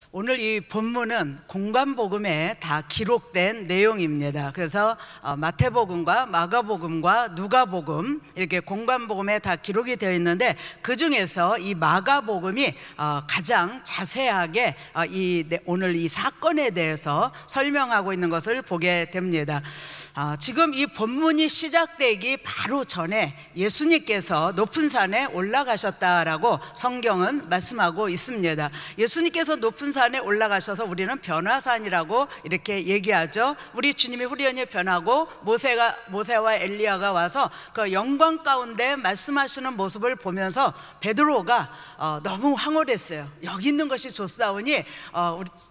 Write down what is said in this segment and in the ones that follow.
오늘 이 본문은 공관복음에 다 기록된 내용입니다. 그래서 마태복음과 마가복음과 누가복음 이렇게 공관복음에 다 기록이 되어 있는데, 그 중에서 이 마가복음이 가장 자세하게 오늘 이 사건에 대해서 설명하고 있는 것을 보게 됩니다. 지금 이 본문이 시작되기 바로 전에 예수님께서 높은 산에 올라가셨다라고 성경은 말씀하고 있습니다. 예수님께서 높은 산에 올라가셔서 우리는 변화산이라고 이렇게 얘기하죠. 우리 주님이 후리연히 변하고 모세와 엘리야가 와서 그 영광 가운데 말씀하시는 모습을 보면서 베드로가 너무 황홀했어요. 여기 있는 것이 좋사오니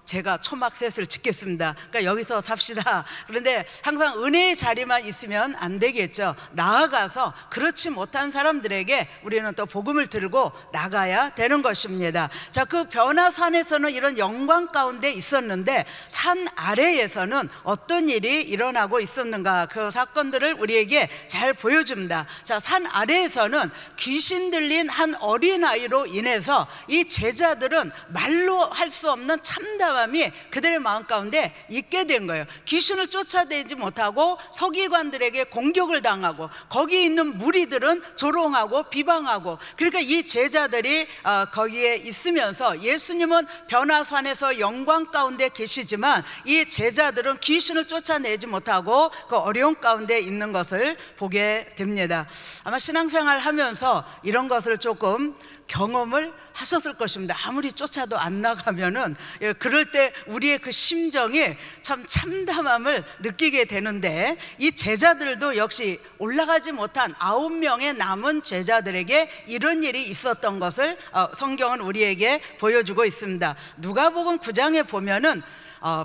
제가 초막셋을 짓겠습니다. 그러니까 여기서 삽시다. 그런데 항상 은혜의 자리만 있으면 안 되겠죠. 나아가서 그렇지 못한 사람들에게 우리는 또 복음을 들고 나가야 되는 것입니다. 자, 그 변화산에서는 이런 영광 가운데 있었는데, 산 아래에서는 어떤 일이 일어나고 있었는가, 그 사건들을 우리에게 잘 보여줍니다. 자, 산 아래에서는 귀신 들린 한 어린아이로 인해서 이 제자들은 말로 할 수 없는 참담함이 그들의 마음 가운데 있게 된 거예요. 귀신을 쫓아내지 못하고 서기관들에게 공격을 당하고, 거기 있는 무리들은 조롱하고 비방하고, 그러니까 이 제자들이 거기에 있으면서 예수님은 변화산에서 영광 가운데 계시지만 이 제자들은 귀신을 쫓아내지 못하고 그 어려움 가운데 있는 것을 보게 됩니다. 아마 신앙생활 하면서 이런 것을 조금 경험을 하셨을 것입니다. 아무리 쫓아도 안 나가면은, 그럴 때 우리의 그 심정이 참 참담함을 느끼게 되는데, 이 제자들도 역시 올라가지 못한 9명의 남은 제자들에게 이런 일이 있었던 것을 성경은 우리에게 보여주고 있습니다. 누가복음 9장에 보면은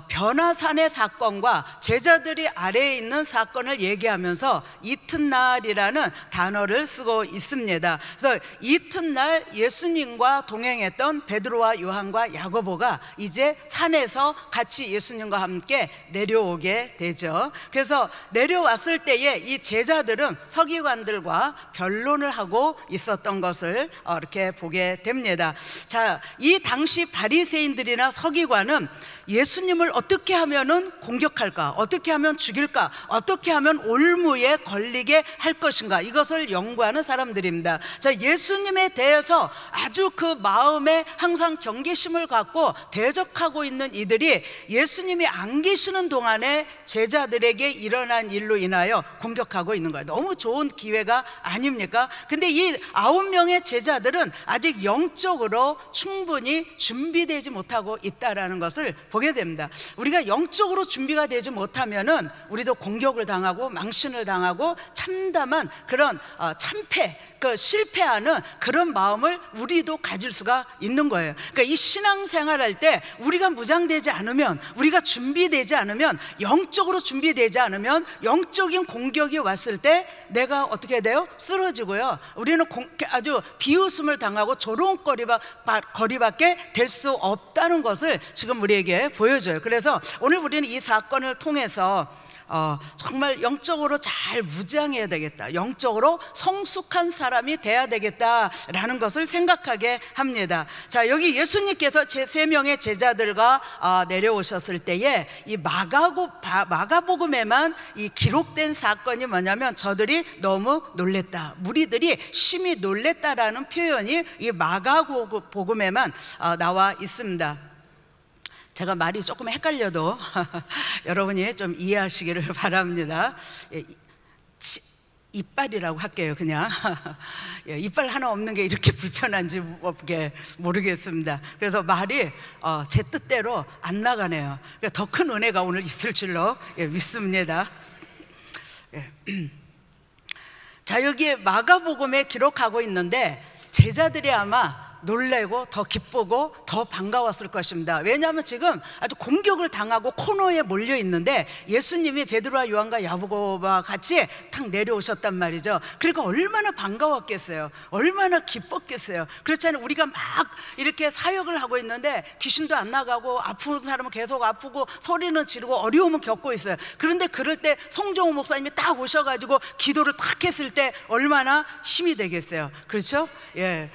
변화산의 사건과 제자들이 아래에 있는 사건을 얘기하면서 이튿날이라는 단어를 쓰고 있습니다. 그래서 이튿날 예수님과 동행했던 베드로와 요한과 야고보가 이제 산에서 같이 예수님과 함께 내려오게 되죠. 그래서 내려왔을 때에 이 제자들은 서기관들과 변론을 하고 있었던 것을 이렇게 보게 됩니다. 자, 이 당시 바리새인들이나 서기관은 예수님을 어떻게 하면은 공격할까, 어떻게 하면 죽일까, 어떻게 하면 올무에 걸리게 할 것인가, 이것을 연구하는 사람들입니다. 자, 예수님에 대해서 아주 그 마음에 항상 경계심을 갖고 대적하고 있는 이들이 예수님이 안 계시는 동안에 제자들에게 일어난 일로 인하여 공격하고 있는 거예요. 너무 좋은 기회가 아닙니까? 근데 이 9명의 제자들은 아직 영적으로 충분히 준비되지 못하고 있다라는 것을 보게 됩니다. 우리가 영적으로 준비가 되지 못하면은 우리도 공격을 당하고 망신을 당하고 참담한 그런 참패, 그 실패하는 그런 마음을 우리도 가질 수가 있는 거예요. 그러니까 이 신앙생활할 때 우리가 무장되지 않으면, 우리가 준비되지 않으면, 영적으로 준비되지 않으면 영적인 공격이 왔을 때 내가 어떻게 돼요? 쓰러지고요. 우리는 아주 비웃음을 당하고 조롱거리밖에 될 수 없다는 것을 지금 우리에게 보여줘요. 그래서 오늘 우리는 이 사건을 통해서 정말 영적으로 잘 무장해야 되겠다, 영적으로 성숙한 사람이 돼야 되겠다라는 것을 생각하게 합니다. 자, 여기 예수님께서 제 3명의 제자들과 내려오셨을 때에 이 마가복음에만 이 기록된 사건이 뭐냐면, 저들이 너무 놀랬다, 무리들이 심히 놀랬다라는 표현이 이 마가복음에만 나와 있습니다. 제가 말이 조금 헷갈려도 여러분이 좀 이해하시기를 바랍니다. 이빨이라고 할게요, 그냥. 이빨 하나 없는 게 이렇게 불편한지 모르겠습니다. 그래서 말이 제 뜻대로 안 나가네요. 더 큰 은혜가 오늘 있을 줄로 믿습니다. 자, 여기에 마가복음에 기록하고 있는데, 제자들이 아마 놀래고 더 기쁘고 더 반가웠을 것입니다. 왜냐하면 지금 아주 공격을 당하고 코너에 몰려 있는데 예수님이 베드로와 요한과 야고보와 같이 탁 내려오셨단 말이죠. 그러니까 얼마나 반가웠겠어요, 얼마나 기뻤겠어요. 그렇잖아요. 우리가 막 이렇게 사역을 하고 있는데 귀신도 안 나가고 아픈 사람은 계속 아프고 소리는 지르고 어려움은 겪고 있어요. 그런데 그럴 때 송정호 목사님이 딱 오셔가지고 기도를 탁 했을 때 얼마나 힘이 되겠어요. 그렇죠? 예.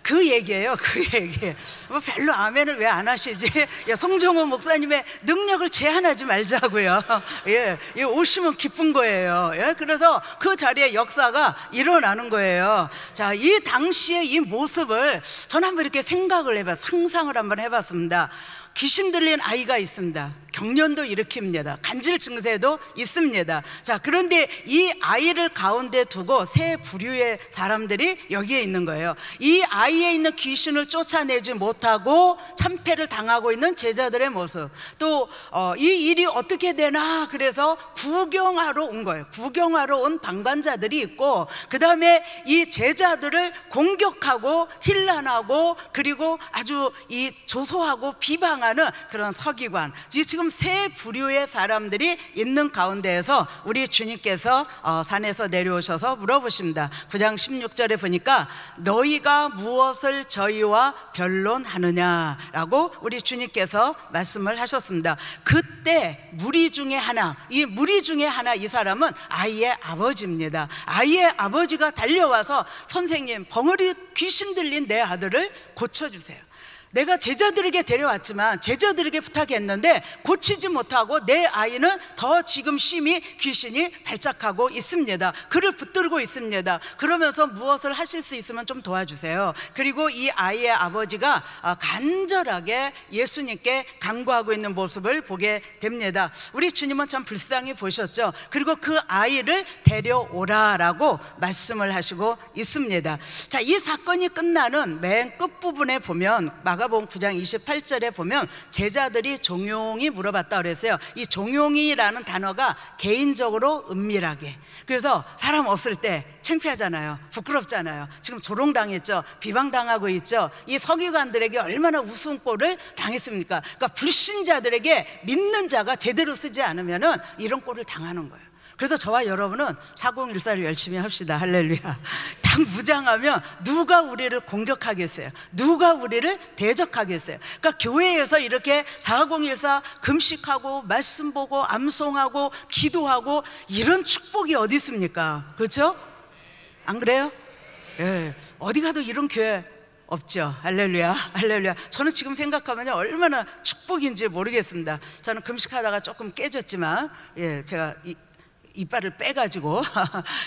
그 얘기예요. 그 얘기. 뭐 별로 아멘을 왜 안 하시지? 야, 송정호 목사님의 능력을 제한하지 말자고요. 예, 오시면 기쁜 거예요. 예, 그래서 그 자리에 역사가 일어나는 거예요. 자, 이 당시의 이 모습을 저는 한번 이렇게 생각을 상상을 한번 해봤습니다. 귀신 들린 아이가 있습니다. 경련도 일으킵니다. 간질 증세도 있습니다. 자, 그런데 이 아이를 가운데 두고 세 부류의 사람들이 여기에 있는 거예요. 이 아이에 있는 귀신을 쫓아내지 못하고 참패를 당하고 있는 제자들의 모습, 또 이 일이 어떻게 되나 그래서 구경하러 온 거예요. 구경하러 온 방관자들이 있고, 그 다음에 이 제자들을 공격하고 힐난하고 그리고 아주 이 조소하고 비방하는 그런 서기관, 지금 세 부류의 사람들이 있는 가운데에서 우리 주님께서 산에서 내려오셔서 물어보십니다. 9장 16절에 보니까 너희가 무엇을 저희와 변론하느냐라고 우리 주님께서 말씀을 하셨습니다. 그때 무리 중에 하나, 이 무리 중에 하나, 이 사람은 아이의 아버지입니다. 아이의 아버지가 달려와서 선생님, 벙어리 귀신 들린 내 아들을 고쳐주세요. 내가 제자들에게 데려왔지만 제자들에게 부탁했는데 고치지 못하고 내 아이는 더 지금 심히 귀신이 발작하고 있습니다. 그를 붙들고 있습니다. 그러면서 무엇을 하실 수 있으면 좀 도와주세요. 그리고 이 아이의 아버지가 간절하게 예수님께 간구하고 있는 모습을 보게 됩니다. 우리 주님은 참 불쌍히 보셨죠. 그리고 그 아이를 데려오라라고 말씀을 하시고 있습니다. 자, 이 사건이 끝나는 맨 끝부분에 보면 마가복음 9장 28절에 보면 제자들이 종용이 물어봤다 그랬어요. 이 종용이라는 단어가 개인적으로 은밀하게, 그래서 사람 없을 때 창피하잖아요. 부끄럽잖아요. 지금 조롱당했죠. 비방당하고 있죠. 이 서기관들에게 얼마나 우스운 꼴을 당했습니까? 그러니까 불신자들에게 믿는 자가 제대로 쓰지 않으면 이런 꼴을 당하는 거예요. 그래서 저와 여러분은 4014를 열심히 합시다. 할렐루야. 딱 무장하면 누가 우리를 공격하겠어요? 누가 우리를 대적하겠어요? 그러니까 교회에서 이렇게 4014 금식하고 말씀 보고 암송하고 기도하고 이런 축복이 어디 있습니까? 그렇죠? 안 그래요? 예, 어디 가도 이런 교회 없죠. 할렐루야, 할렐루야. 저는 지금 생각하면 얼마나 축복인지 모르겠습니다. 저는 금식하다가 조금 깨졌지만, 예, 제가 이빨을 빼가지고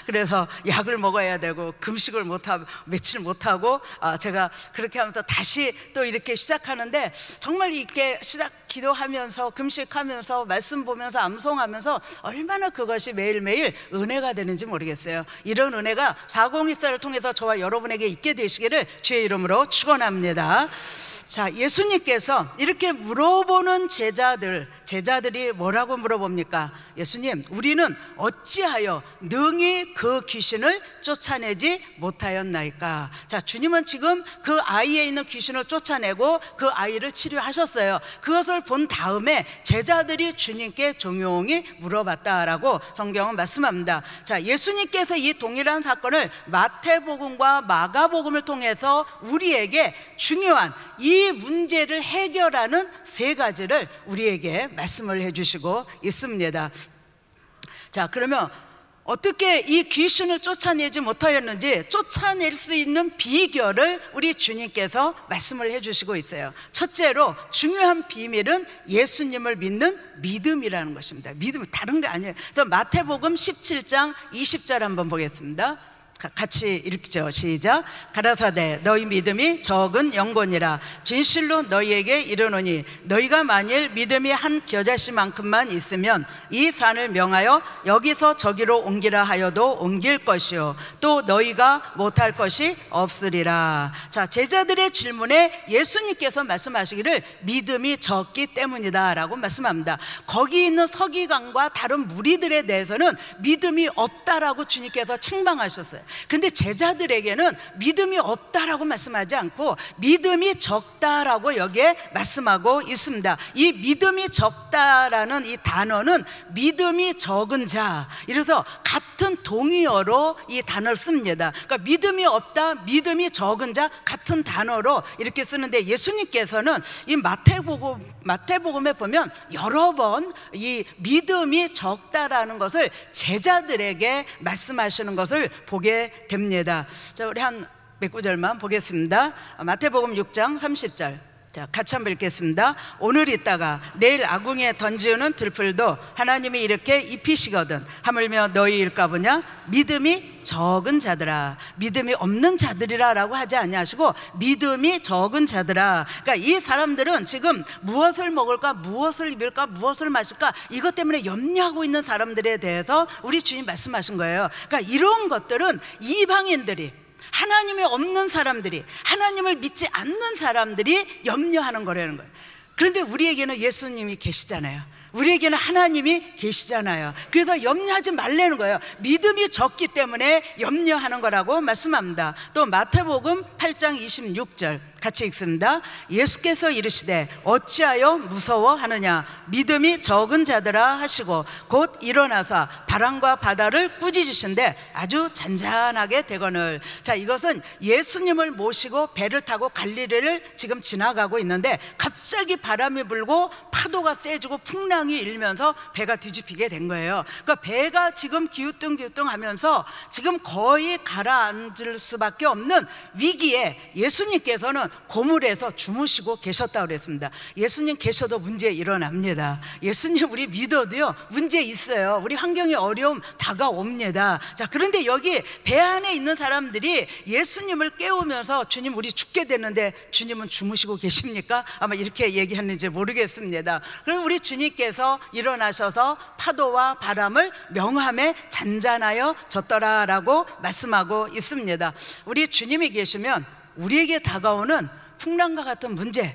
그래서 약을 먹어야 되고 금식을 못하고 며칠 못하고 제가 그렇게 하면서 다시 또 이렇게 시작하는데, 정말 이렇게 기도하면서 금식하면서 말씀 보면서 암송하면서 얼마나 그것이 매일매일 은혜가 되는지 모르겠어요. 이런 은혜가 4014를 통해서 저와 여러분에게 있게 되시기를 주의 이름으로 축원합니다. 자, 예수님께서 이렇게 물어보는 제자들이 뭐라고 물어봅니까? 예수님, 우리는 어찌하여 능히 그 귀신을 쫓아내지 못하였나이까? 자, 주님은 지금 그 아이에 있는 귀신을 쫓아내고 그 아이를 치료하셨어요. 그것을 본 다음에 제자들이 주님께 종용이 물어봤다라고 성경은 말씀합니다. 자, 예수님께서 이 동일한 사건을 마태복음과 마가복음을 통해서 우리에게 중요한 이 문제를 해결하는 세 가지를 우리에게 말씀을 해주시고 있습니다. 자, 그러면 어떻게 이 귀신을 쫓아내지 못하였는지 쫓아낼 수 있는 비결을 우리 주님께서 말씀을 해주시고 있어요. 첫째로 중요한 비밀은 예수님을 믿는 믿음이라는 것입니다. 믿음, 다른 게 아니에요. 그래서 마태복음 17장 20절 한번 보겠습니다. 같이 읽죠. 시작. 가라사대 너희 믿음이 적은 영혼이라 진실로 너희에게 이르노니 너희가 만일 믿음이 한 겨자씨만큼만 있으면 이 산을 명하여 여기서 저기로 옮기라 하여도 옮길 것이요 또 너희가 못할 것이 없으리라. 자, 제자들의 질문에 예수님께서 말씀하시기를 믿음이 적기 때문이다 라고 말씀합니다. 거기 있는 서기관과 다른 무리들에 대해서는 믿음이 없다라고 주님께서 책망하셨어요. 근데 제자들에게는 믿음이 없다라고 말씀하지 않고 믿음이 적다라고 여기에 말씀하고 있습니다. 이 믿음이 적다라는 이 단어는 믿음이 적은 자, 이래서 같은 동의어로 이 단어를 씁니다. 그러니까 믿음이 없다, 믿음이 적은 자, 같은 단어로 이렇게 쓰는데, 예수님께서는 이 마태복음에 보면 여러 번 이 믿음이 적다라는 것을 제자들에게 말씀하시는 것을 보게 됩니다. 자, 우리 한 몇 구절만 보겠습니다. 마태복음 6장 30절. 자, 같이 한번 읽겠습니다. 오늘 있다가 내일 아궁이에 던지우는 들풀도 하나님이 이렇게 입히시거든 하물며 너희일까 보냐? 믿음이 적은 자들아, 믿음이 없는 자들이라 라고 하지 아니하시고 믿음이 적은 자들아. 그러니까 이 사람들은 지금 무엇을 먹을까, 무엇을 입을까, 무엇을 마실까, 이것 때문에 염려하고 있는 사람들에 대해서 우리 주님 말씀하신 거예요. 그러니까 이런 것들은 이방인들이, 하나님이 없는 사람들이, 하나님을 믿지 않는 사람들이 염려하는 거라는 거예요. 그런데 우리에게는 예수님이 계시잖아요. 우리에게는 하나님이 계시잖아요. 그래서 염려하지 말라는 거예요. 믿음이 적기 때문에 염려하는 거라고 말씀합니다. 또 마태복음 8장 26절 같이 읽습니다. 예수께서 이르시되 어찌하여 무서워하느냐? 믿음이 적은 자들아 하시고 곧 일어나서 바람과 바다를 꾸짖으신데 아주 잔잔하게 되거늘. 자, 이것은 예수님을 모시고 배를 타고 갈릴리를 지금 지나가고 있는데 갑자기 바람이 불고 파도가 세지고 풍랑이 일면서 배가 뒤집히게 된 거예요. 그러니까 배가 지금 기우뚱기우뚱하면서 지금 거의 가라앉을 수밖에 없는 위기에 예수님께서는 고물에서 주무시고 계셨다고 그랬습니다. 예수님 계셔도 문제 일어납니다. 예수님 우리 믿어도요 문제 있어요. 우리 환경이 어려움 다가옵니다. 자, 그런데 여기 배 안에 있는 사람들이 예수님을 깨우면서 주님 우리 죽게 되는데 주님은 주무시고 계십니까? 아마 이렇게 얘기했는지 모르겠습니다. 그럼 우리 주님께서 일어나셔서 파도와 바람을 명함에 잔잔하여 졌더라라고 말씀하고 있습니다. 우리 주님이 계시면 우리에게 다가오는 풍랑과 같은 문제,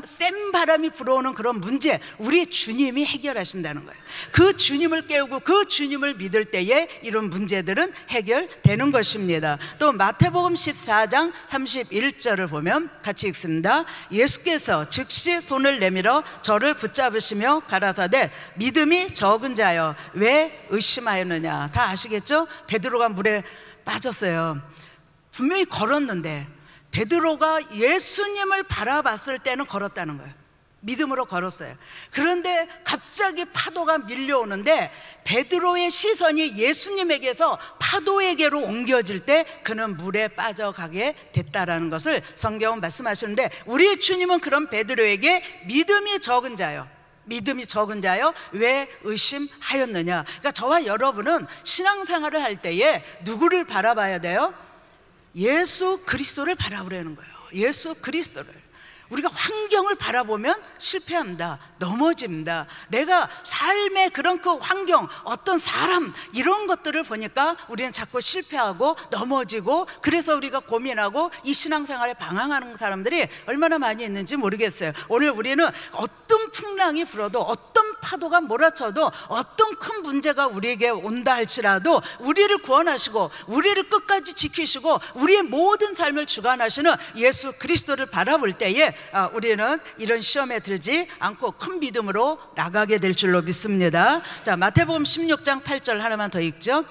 센 바람이 불어오는 그런 문제, 우리 주님이 해결하신다는 거예요. 그 주님을 깨우고 그 주님을 믿을 때에 이런 문제들은 해결되는 것입니다. 또 마태복음 14장 31절을 보면 같이 읽습니다. 예수께서 즉시 손을 내밀어 저를 붙잡으시며 가라사대 믿음이 적은 자여 왜 의심하였느냐. 다 아시겠죠? 베드로가 물에 빠졌어요. 분명히 걸었는데 베드로가 예수님을 바라봤을 때는 걸었다는 거예요. 믿음으로 걸었어요. 그런데 갑자기 파도가 밀려오는데 베드로의 시선이 예수님에게서 파도에게로 옮겨질 때 그는 물에 빠져가게 됐다라는 것을 성경은 말씀하시는데 우리 주님은 그런 베드로에게 믿음이 적은 자요, 믿음이 적은 자여 왜 의심하였느냐. 그러니까 저와 여러분은 신앙생활을 할 때에 누구를 바라봐야 돼요? 예수 그리스도를 바라보라는 거예요. 예수 그리스도를. 우리가 환경을 바라보면 실패합니다. 넘어집니다. 내가 삶의 그런 그 환경, 어떤 사람 이런 것들을 보니까 우리는 자꾸 실패하고 넘어지고 그래서 우리가 고민하고 이 신앙생활에 방황하는 사람들이 얼마나 많이 있는지 모르겠어요. 오늘 우리는 어떤 풍랑이 불어도 어떤 파도가 몰아쳐도 어떤 큰 문제가 우리에게 온다 할지라도 우리를 구원하시고 우리를 끝까지 지키시고 우리의 모든 삶을 주관하시는 예수 그리스도를 바라볼 때에 우리는 이런 시험에 들지 않고 큰 믿음으로 나가게 될 줄로 믿습니다. 자, 마태복음 16장 8절 하나만 더 읽죠.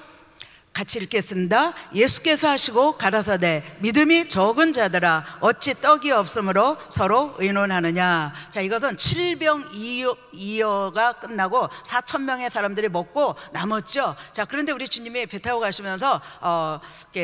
같이 읽겠습니다. 예수께서 하시고 가라사대 믿음이 적은 자들아 어찌 떡이 없으므로 서로 의논하느냐. 자, 이것은 7병2여가 끝나고 4,000명의 사람들이 먹고 남았죠. 자, 그런데 우리 주님이 배 타고 가시면서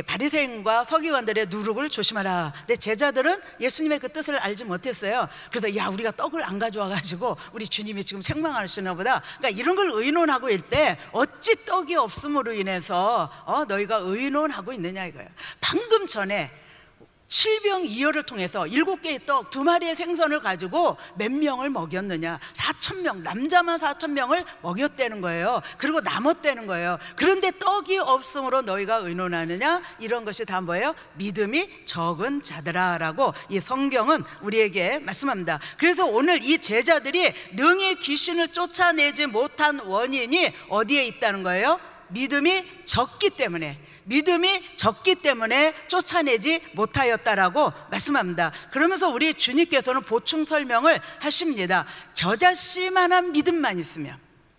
바리새인과 서기관들의 누룩을 조심하라. 근데 제자들은 예수님의 그 뜻을 알지 못했어요. 그래서 야, 우리가 떡을 안 가져와 가지고 우리 주님이 지금 책망하시나 보다. 그러니까 이런 걸 의논하고 있을 때 어찌 떡이 없음으로 인해서 너희가 의논하고 있느냐 이거예요. 방금 전에 7병2여를 통해서 7개의 떡 2마리의 생선을 가지고 몇 명을 먹였느냐? 4,000명, 남자만 4,000명을 먹였다는 거예요. 그리고 남았다는 거예요. 그런데 떡이 없음으로 너희가 의논하느냐? 이런 것이 다 뭐예요? 믿음이 적은 자들아 라고 이 성경은 우리에게 말씀합니다. 그래서 오늘 이 제자들이 능히 귀신을 쫓아내지 못한 원인이 어디에 있다는 거예요? 믿음이 적기 때문에, 믿음이 적기 때문에 쫓아내지 못하였다라고 말씀합니다. 그러면서 우리 주님께서는 보충 설명을 하십니다. 겨자씨만한 믿음만 있으면,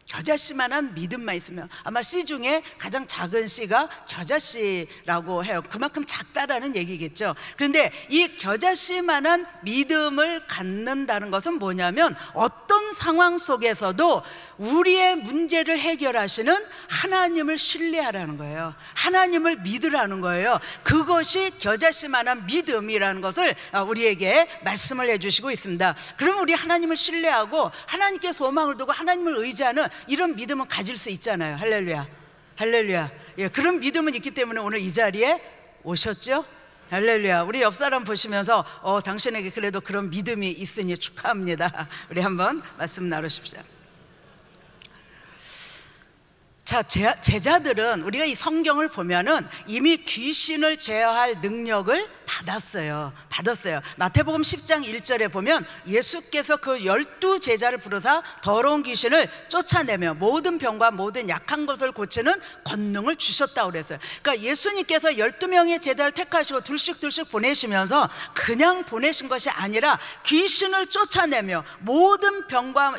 겨자씨만한 믿음만 있으면, 아마 씨 중에 가장 작은 씨가 겨자씨라고 해요. 그만큼 작다라는 얘기겠죠. 그런데 이 겨자씨만한 믿음을 갖는다는 것은 뭐냐면, 어떤 상황 속에서도 우리의 문제를 해결하시는 하나님을 신뢰하라는 거예요. 하나님을 믿으라는 거예요. 그것이 겨자씨만한 믿음이라는 것을 우리에게 말씀을 해주시고 있습니다. 그럼 우리 하나님을 신뢰하고 하나님께 소망을 두고 하나님을 의지하는 이런 믿음은 가질 수 있잖아요. 할렐루야, 할렐루야. 예, 그런 믿음은 있기 때문에 오늘 이 자리에 오셨죠? 할렐루야. 우리 옆 사람 보시면서 당신에게 그래도 그런 믿음이 있으니 축하합니다. 우리 한번 말씀 나누십시오. 자, 제자들은 우리가 이 성경을 보면은 이미 귀신을 제어할 능력을 받았어요. 마태복음 10장 1절에 보면 예수께서 그 12 제자를 부르사 더러운 귀신을 쫓아내며 모든 병과 모든 약한 것을 고치는 권능을 주셨다고 그랬어요. 그러니까 예수님께서 12명의 제자를 택하시고 둘씩 보내시면서 그냥 보내신 것이 아니라 귀신을 쫓아내며 모든 병과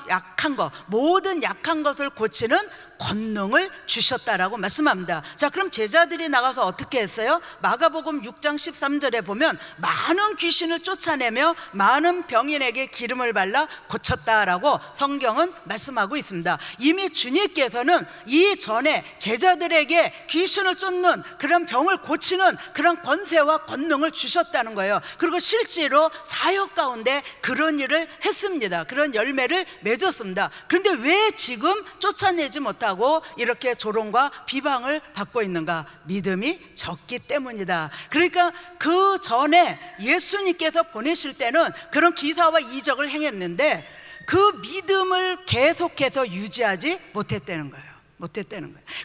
모든 약한 것을 고치는 권능을 주셨다라고 말씀합니다. 자, 그럼 제자들이 나가서 어떻게 했어요? 마가복음 6장 13절에 보면 많은 귀신을 쫓아내며 많은 병인에게 기름을 발라 고쳤다라고 성경은 말씀하고 있습니다. 이미 주님께서는 이전에 제자들에게 귀신을 쫓는 그런 병을 고치는 그런 권세와 권능을 주셨다는 거예요. 그리고 실제로 사역 가운데 그런 일을 했습니다. 그런 열매를 맺었습니다. 그런데 왜 지금 쫓아내지 못하고 이렇게 조롱과 비방을 받고 있는가? 믿음이 적기 때문이다. 그러니까 그 전에 예수님께서 보내실 때는 그런 기사와 이적을 행했는데 그 믿음을 계속해서 유지하지 못했다는 거예요.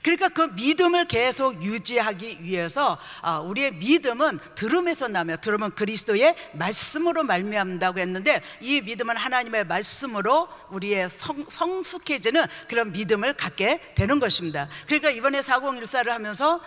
그러니까 그 믿음을 계속 유지하기 위해서 우리의 믿음은 들음에서 나며 들음은 그리스도의 말씀으로 말미암는다고 했는데, 이 믿음은 하나님의 말씀으로 우리의 성숙해지는 그런 믿음을 갖게 되는 것입니다. 그러니까 이번에 4014를 하면서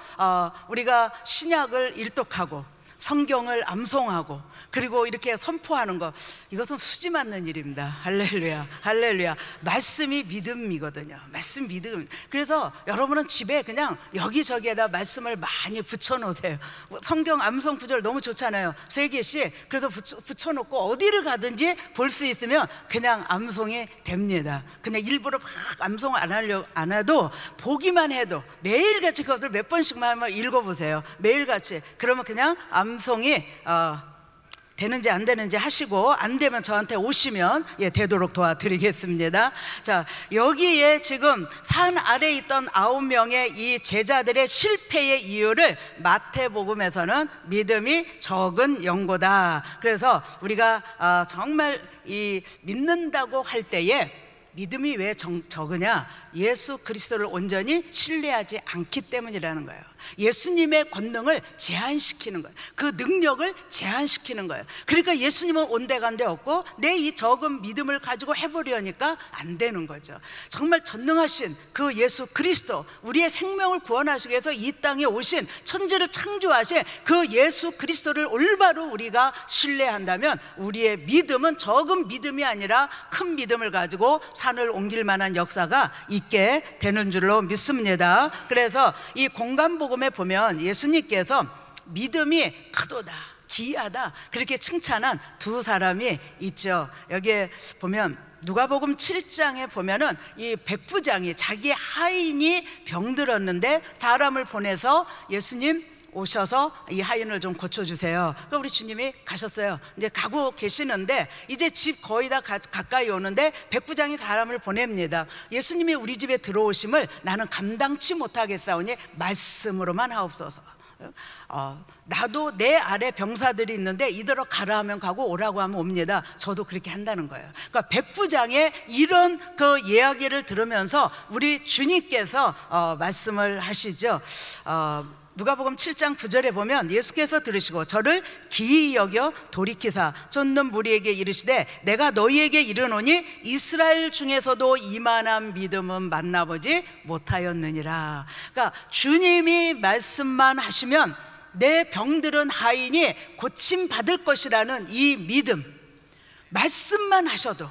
우리가 신약을 일독하고 성경을 암송하고 그리고 이렇게 선포하는 것, 이것은 수지 맞는 일입니다. 할렐루야, 할렐루야. 말씀이 믿음이거든요. 말씀 믿음. 그래서 여러분은 집에 그냥 여기저기에다 말씀을 많이 붙여놓으세요. 성경 암송 구절 너무 좋잖아요. 3개씩. 그래서 붙여놓고 어디를 가든지 볼 수 있으면 그냥 암송이 됩니다. 그냥 일부러 막 암송을 안 해도 보기만 해도 매일같이 그것을 몇 번씩만 한번 읽어보세요. 매일같이. 그러면 그냥 암송이 되는지 안 되는지 하시고, 안 되면 저한테 오시면 되도록 도와드리겠습니다. 자, 여기에 지금 산 아래에 있던 9명의 이 제자들의 실패의 이유를 마태복음에서는 믿음이 적은 영고다. 그래서 우리가 정말 이 믿는다고 할 때에 믿음이 왜 적으냐? 예수 그리스도를 온전히 신뢰하지 않기 때문이라는 거예요. 예수님의 권능을 제한시키는 거예요. 그 능력을 제한시키는 거예요. 그러니까 예수님은 온데간데 없고 내 이 적은 믿음을 가지고 해보려니까 안 되는 거죠. 정말 전능하신 그 예수 그리스도, 우리의 생명을 구원하시기 위해서 이 땅에 오신, 천지를 창조하신 그 예수 그리스도를 올바로 우리가 신뢰한다면 우리의 믿음은 적은 믿음이 아니라 큰 믿음을 가지고 산을 옮길 만한 역사가 있게 되는 줄로 믿습니다. 그래서 이 공간복음에 보면 예수님께서 믿음이 크도다, 기이하다 그렇게 칭찬한 2 사람이 있죠. 여기에 보면 누가복음 7장에 보면은 이 백부장이, 자기 하인이 병들었는데 사람을 보내서 예수님 오셔서 이 하인을 좀 고쳐주세요. 그러니까 우리 주님이 가셨어요. 이제 가고 계시는데 이제 집 거의 다 가까이 오는데 백부장이 사람을 보냅니다. 예수님이 우리 집에 들어오심을 나는 감당치 못하겠사오니 말씀으로만 하옵소서. 나도 내 아래 병사들이 있는데 이대로 가라 하면 가고 오라고 하면 옵니다. 저도 그렇게 한다는 거예요. 그러니까 백부장의 이런 그 이야기를 들으면서 우리 주님께서 말씀을 하시죠. 누가복음 7장 9절에 보면 예수께서 들으시고 저를 기이 여겨 돌이키사 쫓는 무리에게 이르시되 내가 너희에게 이르노니 이스라엘 중에서도 이만한 믿음은 만나보지 못하였느니라. 그러니까 주님이 말씀만 하시면 내 병들은 하인이 고침받을 것이라는 이 믿음, 말씀만 하셔도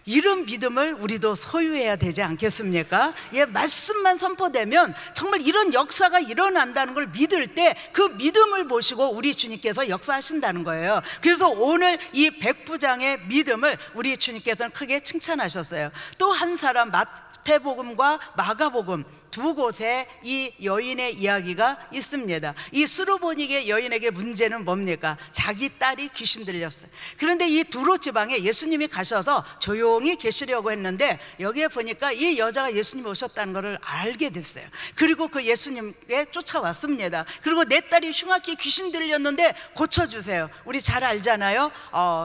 이런 믿음을 우리도 소유해야 되지 않겠습니까? 예, 말씀만 선포되면 정말 이런 역사가 일어난다는 걸 믿을 때 그 믿음을 보시고 우리 주님께서 역사하신다는 거예요. 그래서 오늘 이 백부장의 믿음을 우리 주님께서는 크게 칭찬하셨어요. 또 한 사람, 마태복음과 마가복음 두 곳에 이 여인의 이야기가 있습니다. 이 스루보니게 여인에게 문제는 뭡니까? 자기 딸이 귀신 들렸어요. 그런데 이 두로 지방에 예수님이 가셔서 조용히 계시려고 했는데 여기에 보니까 이 여자가 예수님이 오셨다는 것을 알게 됐어요. 그리고 그 예수님께 쫓아왔습니다. 그리고 내 딸이 흉악히 귀신 들렸는데 고쳐주세요. 우리 잘 알잖아요.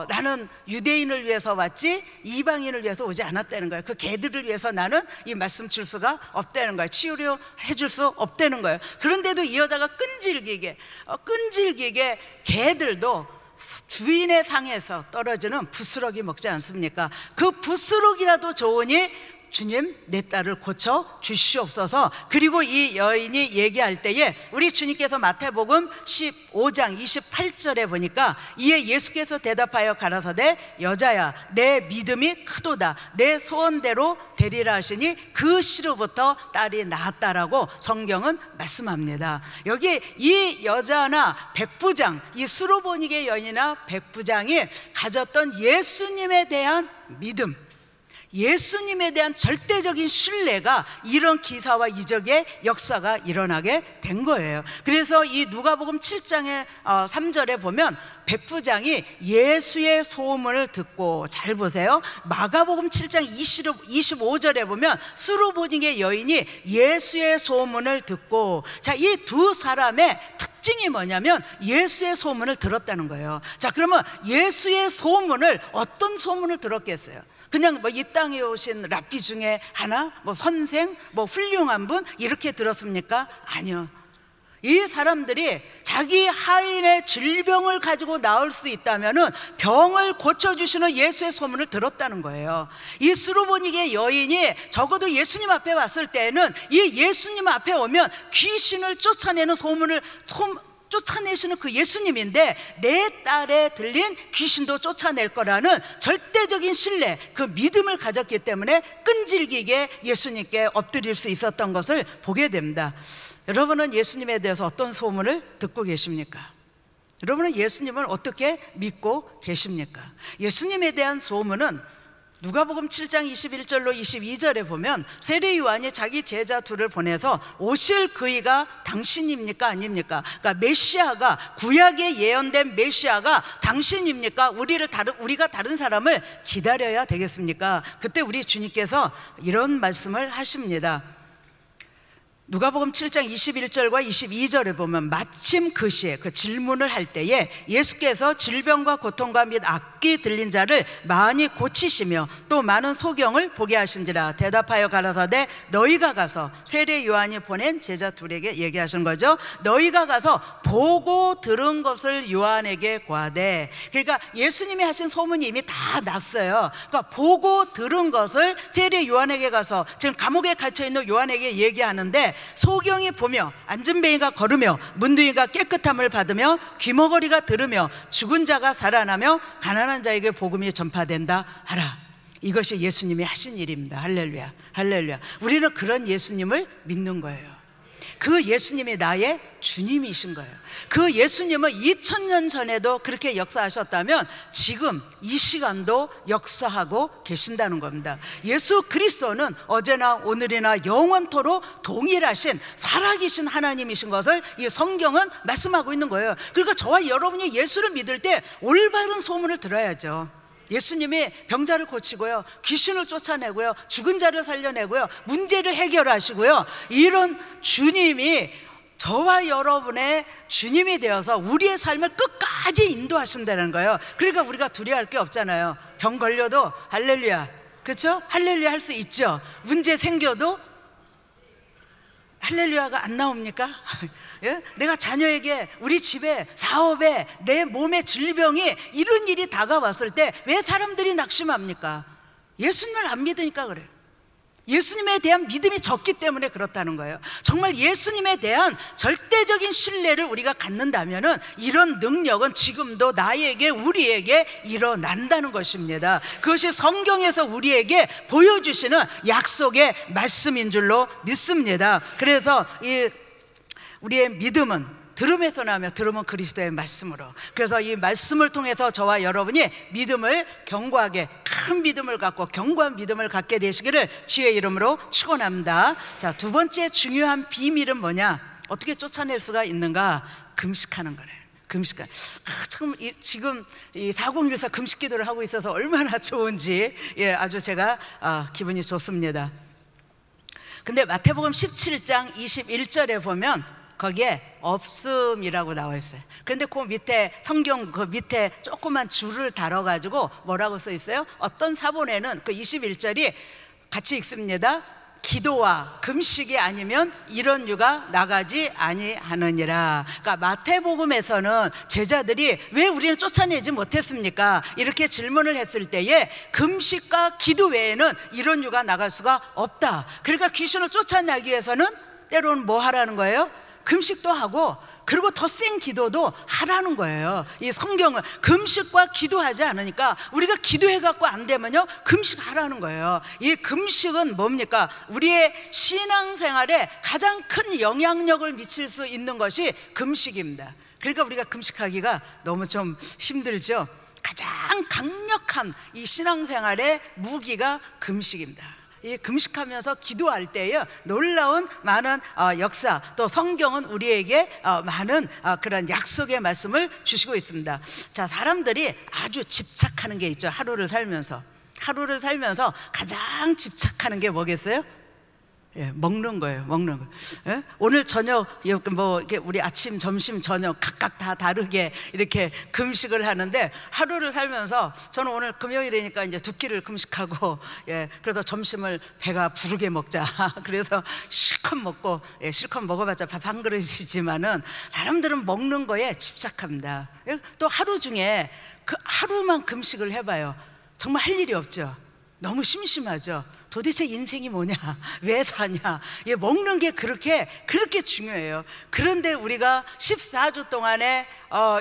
나는 유대인을 위해서 왔지 이방인을 위해서 오지 않았다는 거예요. 그 개들을 위해서 나는 이 말씀 줄 수가 없다는 거예요. 치유려 해줄 수 없다는 거예요. 그런데도 이 여자가 끈질기게 개들도 주인의 상에서 떨어지는 부스러기 먹지 않습니까? 그 부스러기라도 좋으니 주님 내 딸을 고쳐 주시옵소서. 그리고 이 여인이 얘기할 때에 우리 주님께서 마태복음 15장 28절에 보니까 이에 예수께서 대답하여 가라사대 여자야 내 믿음이 크도다 내 소원대로 되리라 하시니 그 시로부터 딸이 나았다라고 성경은 말씀합니다. 여기 이 여자나 백부장, 이 수로보니게 여인이나 백부장이 가졌던 예수님에 대한 믿음, 예수님에 대한 절대적인 신뢰가 이런 기사와 이적의 역사가 일어나게 된 거예요. 그래서 이 누가복음 7장의 3절에 보면 백부장이 예수의 소문을 듣고, 잘 보세요, 마가복음 7장 25절에 보면 수로보니게 여인이 예수의 소문을 듣고, 자, 이 두 사람의 특징이 뭐냐면 예수의 소문을 들었다는 거예요. 자, 그러면 예수의 소문을, 어떤 소문을 들었겠어요? 그냥 뭐 이 땅에 오신 랍비 중에 하나, 뭐 선생, 뭐 훌륭한 분 이렇게 들었습니까? 아니요. 이 사람들이 자기 하인의 질병을 가지고 나올 수 있다면은 병을 고쳐주시는 예수의 소문을 들었다는 거예요. 이 수로보니게 여인이 적어도 예수님 앞에 왔을 때는 이 예수님 앞에 오면 귀신을 쫓아내는 쫓아내시는 그 예수님인데 내 딸에 들린 귀신도 쫓아낼 거라는 절대적인 신뢰, 그 믿음을 가졌기 때문에 끈질기게 예수님께 엎드릴 수 있었던 것을 보게 됩니다. 여러분은 예수님에 대해서 어떤 소문을 듣고 계십니까? 여러분은 예수님을 어떻게 믿고 계십니까? 예수님에 대한 소문은 누가복음 7장 21절로 22절에 보면 세례 요한이 자기 제자 둘을 보내서 오실 그이가 당신입니까 아닙니까? 그러니까 메시아가, 구약에 예언된 메시아가 당신입니까? 우리가 다른 사람을 기다려야 되겠습니까? 그때 우리 주님께서 이런 말씀을 하십니다. 누가복음 7장 21절과 22절에 보면 마침 그 시에, 그 질문을 할 때에 예수께서 질병과 고통과 및 악기 들린 자를 많이 고치시며 또 많은 소경을 보게 하신지라. 대답하여 가라사대 너희가 가서, 세례 요한이 보낸 제자 둘에게 얘기하신 거죠. 너희가 가서 보고 들은 것을 요한에게 고하되, 그러니까 예수님이 하신 소문이 이미 다 났어요. 그러니까 보고 들은 것을 세례 요한에게 가서, 지금 감옥에 갇혀있는 요한에게 얘기하는데, 소경이 보며 안진뱅이가 걸으며 문둥이가 깨끗함을 받으며 귀머거리가 들으며 죽은 자가 살아나며 가난한 자에게 복음이 전파된다 하라. 이것이 예수님이 하신 일입니다. 할렐루야, 할렐루야. 우리는 그런 예수님을 믿는 거예요. 그 예수님이 나의 주님이신 거예요. 그 예수님은 2000년 전에도 그렇게 역사하셨다면 지금 이 시간도 역사하고 계신다는 겁니다. 예수 그리스도는 어제나 오늘이나 영원토록 동일하신 살아계신 하나님이신 것을 이 성경은 말씀하고 있는 거예요. 그러니까 저와 여러분이 예수를 믿을 때 올바른 소문을 들어야죠. 예수님이 병자를 고치고요, 귀신을 쫓아내고요, 죽은 자를 살려내고요, 문제를 해결하시고요, 이런 주님이 저와 여러분의 주님이 되어서 우리의 삶을 끝까지 인도하신다는 거예요. 그러니까 우리가 두려워할 게 없잖아요. 병 걸려도 할렐루야, 그렇죠? 할렐루야 할 수 있죠. 문제 생겨도 할렐루야가 안 나옵니까? 예? 내가 자녀에게, 우리 집에, 사업에, 내 몸에 질병이, 이런 일이 다가왔을 때 왜 사람들이 낙심합니까? 예수님을 안 믿으니까 그래요. 예수님에 대한 믿음이 적기 때문에 그렇다는 거예요. 정말 예수님에 대한 절대적인 신뢰를 우리가 갖는다면 이런 능력은 지금도 나에게, 우리에게 일어난다는 것입니다. 그것이 성경에서 우리에게 보여주시는 약속의 말씀인 줄로 믿습니다. 그래서 우리의 믿음은 들음에서 나며 들음은 그리스도의 말씀으로. 그래서 이 말씀을 통해서 저와 여러분이 믿음을 견고하게, 큰 믿음을 갖고 견고한 믿음을 갖게 되시기를 주의 이름으로 축원합니다. 자, 두 번째 중요한 비밀은 뭐냐? 어떻게 쫓아낼 수가 있는가? 금식하는 거래요. 금식하는. 참 지금 이 4014 금식 기도를 하고 있어서 얼마나 좋은지, 아주 제가 기분이 좋습니다. 근데 마태복음 17장 21절에 보면 거기에 없음이라고 나와 있어요. 그런데 그 밑에, 성경 그 밑에 조그만 줄을 달아가지고 뭐라고 써 있어요? 어떤 사본에는 그 21절이 같이 읽습니다. 기도와 금식이 아니면 이런 유가 나가지 아니하느니라. 그러니까 마태복음에서는 제자들이 왜 우리는 쫓아내지 못했습니까? 이렇게 질문을 했을 때에 금식과 기도 외에는 이런 유가 나갈 수가 없다. 그러니까 귀신을 쫓아내기 위해서는 때로는 뭐 하라는 거예요? 금식도 하고, 그리고 더 센 기도도 하라는 거예요. 이 성경은 금식과 기도하지 않으니까 우리가 기도해갖고 안 되면요, 금식하라는 거예요. 이 금식은 뭡니까? 우리의 신앙생활에 가장 큰 영향력을 미칠 수 있는 것이 금식입니다. 그러니까 우리가 금식하기가 너무 좀 힘들죠. 가장 강력한 이 신앙생활의 무기가 금식입니다. 이 금식하면서 기도할 때에 놀라운 많은 역사, 또 성경은 우리에게 많은 그런 약속의 말씀을 주시고 있습니다. 자, 사람들이 아주 집착하는 게 있죠. 하루를 살면서 가장 집착하는 게 뭐겠어요? 먹는 거예요. 먹는 거. 오늘 저녁 뭐 이렇게 우리 아침, 점심, 저녁 각각 다 다르게 이렇게 금식을 하는데, 하루를 살면서 저는 오늘 금요일이니까 이제 두 끼를 금식하고, 그래서 점심을 배가 부르게 먹자. 그래서 실컷 먹고, 실컷 먹어봤자 밥 한 그릇이지만은 사람들은 먹는 거에 집착합니다. 또 하루 중에 그 하루만 금식을 해봐요. 정말 할 일이 없죠. 너무 심심하죠. 도대체 인생이 뭐냐? 왜 사냐? 먹는 게 그렇게 중요해요. 그런데 우리가 14주 동안에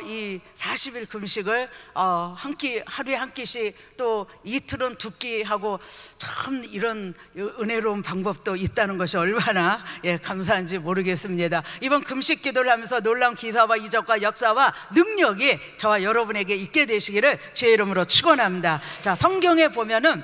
이 40일 금식을 하루에 한 끼씩, 또 이틀은 두 끼 하고, 참 이런 은혜로운 방법도 있다는 것이 얼마나 감사한지 모르겠습니다. 이번 금식 기도를 하면서 놀라운 기사와 이적과 역사와 능력이 저와 여러분에게 있게 되시기를 주의 이름으로 축원합니다. 자, 성경에 보면은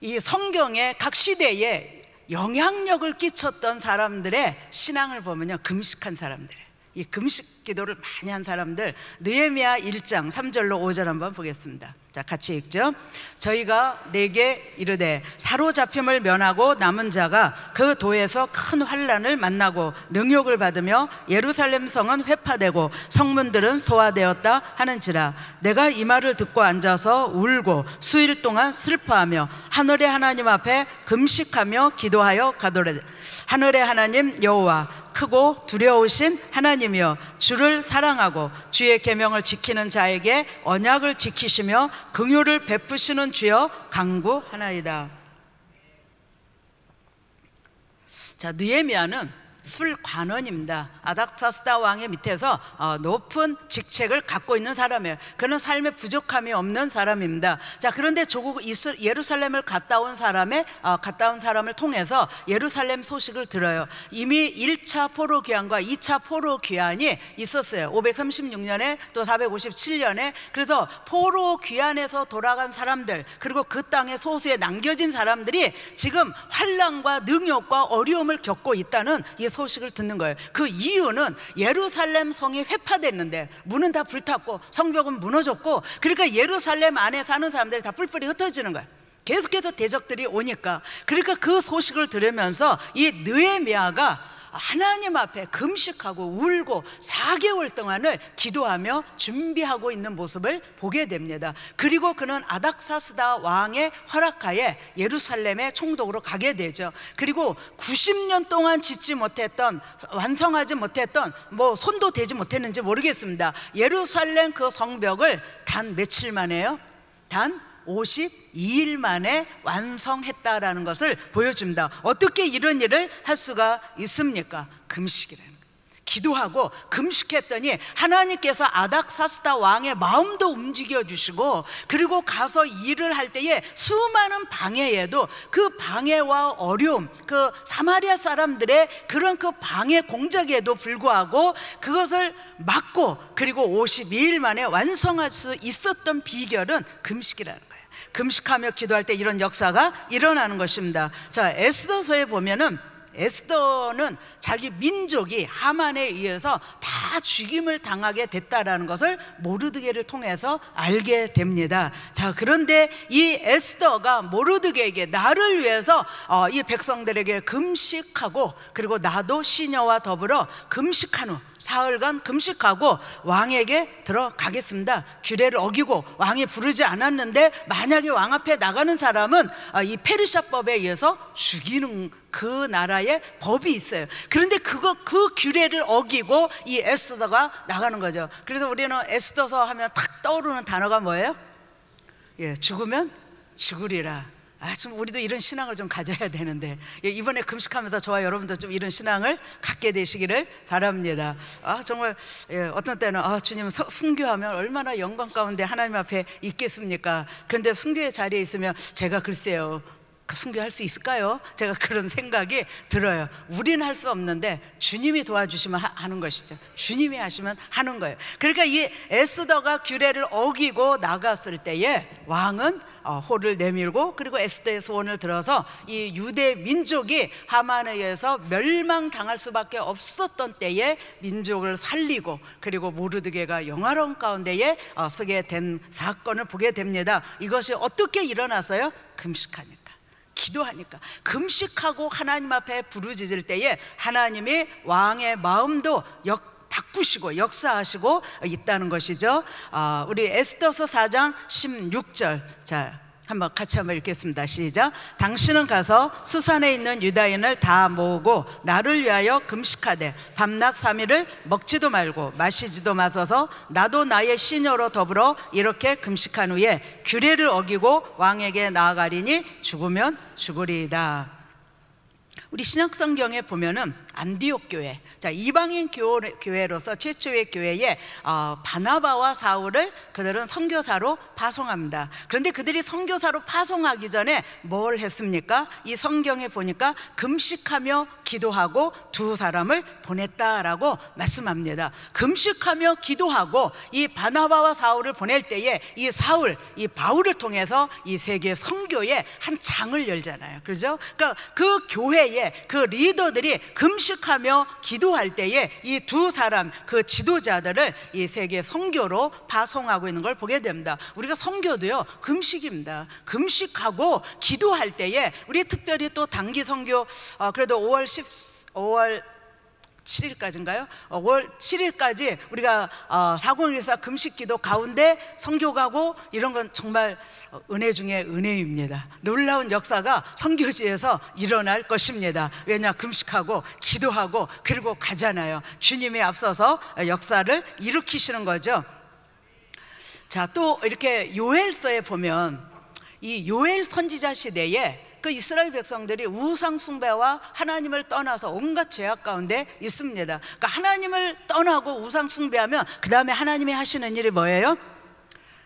이 성경의 각 시대에 영향력을 끼쳤던 사람들의 신앙을 보면요, 금식한 사람들, 이 금식 기도를 많이 한 사람들, 느헤미야 1장 3절로 5절 한번 보겠습니다. 자, 같이 읽죠. 저희가 내게 이르되 사로잡힘을 면하고 남은 자가 그 도에서 큰 환난을 만나고 능욕을 받으며 예루살렘 성은 회파되고 성문들은 소화되었다 하는지라. 내가 이 말을 듣고 앉아서 울고 수일 동안 슬퍼하며 하늘의 하나님 앞에 금식하며 기도하여 가도래. 하늘의 하나님 여호와, 크고 두려우신 하나님이여, 주를 사랑하고 주의 계명을 지키는 자에게 언약을 지키시며 긍휼을 베푸시는 주여 간구하나이다. 자, 느헤미야는 술관원입니다. 아닥사스다 왕의 밑에서 높은 직책을 갖고 있는 사람이에요. 그는 삶에 부족함이 없는 사람입니다. 자, 그런데 조국 예루살렘을 갔다 온 사람을 통해서 예루살렘 소식을 들어요. 이미 1차 포로 귀환과 2차 포로 귀환이 있었어요. 536년에 또 457년에. 그래서 포로 귀환에서 돌아간 사람들, 그리고 그 땅의 소수에 남겨진 사람들이 지금 환난과 능욕과 어려움을 겪고 있다는 이 소식을 듣는 거예요. 그 이유는 예루살렘 성이 회파됐는데 문은 다 불탔고 성벽은 무너졌고, 그러니까 예루살렘 안에 사는 사람들이 다 뿔뿔이 흩어지는 거예요. 계속해서 대적들이 오니까. 그러니까 그 소식을 들으면서 이 느헤미야가 하나님 앞에 금식하고 울고 4개월 동안을 기도하며 준비하고 있는 모습을 보게 됩니다. 그리고 그는 아닥사스다 왕의 허락하에 예루살렘의 총독으로 가게 되죠. 그리고 90년 동안 짓지 못했던, 완성하지 못했던, 뭐 손도 대지 못했는지 모르겠습니다. 예루살렘 그 성벽을 단 며칠 만에요? 단 52일 만에 완성했다라는 것을 보여줍니다. 어떻게 이런 일을 할 수가 있습니까? 금식이라는 거예요. 기도하고 금식했더니 하나님께서 아닥사스다 왕의 마음도 움직여 주시고, 그리고 가서 일을 할 때에 수많은 방해에도 그 방해와 어려움, 그 사마리아 사람들의 그런 그 방해 공작에도 불구하고 그것을 막고, 그리고 52일 만에 완성할 수 있었던 비결은 금식이라는 거예요. 금식하며 기도할 때 이런 역사가 일어나는 것입니다. 자, 에스더서에 보면은 에스더는 자기 민족이 하만에 의해서 다 죽임을 당하게 됐다라는 것을 모르드게를 통해서 알게 됩니다. 자, 그런데 이 에스더가 모르드게에게 나를 위해서 이 백성들에게 금식하고, 그리고 나도 시녀와 더불어 금식한 후 사흘간 금식하고 왕에게 들어가겠습니다. 규례를 어기고 왕이 부르지 않았는데, 만약에 왕 앞에 나가는 사람은 이 페르시아법에 의해서 죽이는 그 나라의 법이 있어요. 그런데 그 규례를 어기고 이 에스더가 나가는 거죠. 그래서 우리는 에스더서 하면 탁 떠오르는 단어가 뭐예요? 예, 죽으면 죽으리라. 좀 우리도 이런 신앙을 좀 가져야 되는데, 이번에 금식하면서 저와 여러분도 좀 이런 신앙을 갖게 되시기를 바랍니다. 정말 어떤 때는 주님 순교하면 얼마나 영광 가운데 하나님 앞에 있겠습니까? 그런데 순교의 자리에 있으면 제가 글쎄요, 순교할 수 있을까요? 제가 그런 생각이 들어요. 우리는 할 수 없는데 주님이 도와주시면 하는 것이죠. 주님이 하시면 하는 거예요. 그러니까 이 에스더가 규례를 어기고 나갔을 때에 왕은 호를 내밀고, 그리고 에스더의 소원을 들어서 이 유대 민족이 하만에 의해서 멸망당할 수밖에 없었던 때에 민족을 살리고, 그리고 모르드게가 영화로운 가운데에 서게 된 사건을 보게 됩니다. 이것이 어떻게 일어났어요? 금식하니까, 기도하니까. 금식하고 하나님 앞에 부르짖을 때에 하나님이 왕의 마음도 바꾸시고 역사하시고 있다는 것이죠. 우리 에스더서 4장 16절, 자, 같이 한번 읽겠습니다. 시작. 당신은 가서 수산에 있는 유다인을 다 모으고 나를 위하여 금식하되 밤낮 3일을 먹지도 말고 마시지도 마소서. 나도 나의 시녀로 더불어 이렇게 금식한 후에 규례를 어기고 왕에게 나아가리니 죽으면 죽으리이다. 우리 신약성경에 보면은 안디옥 교회, 자, 이방인 교회로서 최초의 교회에 바나바와 사울을 그들은 선교사로 파송합니다. 그런데 그들이 선교사로 파송하기 전에 뭘 했습니까? 이 성경에 보니까 금식하며 기도하고 두 사람을 보냈다라고 말씀합니다. 금식하며 기도하고 이 바나바와 사울을 보낼 때에 이 바울을 통해서 이 세계 선교의 한 장을 열잖아요. 그렇죠? 그러니까 그 교회에 그 리더들이 금식하며 기도할 때에 이 두 사람, 그 지도자들을 이 세계 선교로 파송하고 있는 걸 보게 됩니다. 우리가 선교도요, 금식입니다. 금식하고 기도할 때에 우리 특별히 또 단기 선교, 그래도 5월 7일까지인가요? 5월 7일까지 우리가 4014 금식기도 가운데 선교 가고, 이런 건 정말 은혜 중에 은혜입니다. 놀라운 역사가 선교지에서 일어날 것입니다. 왜냐? 금식하고 기도하고 그리고 가잖아요. 주님이 앞서서 역사를 일으키시는 거죠. 자, 또 이렇게 요엘서에 보면 이 요엘 선지자 시대에 그 이스라엘 백성들이 우상 숭배와 하나님을 떠나서 온갖 죄악 가운데 있습니다. 그러니까 하나님을 떠나고 우상 숭배하면 그 다음에 하나님이 하시는 일이 뭐예요?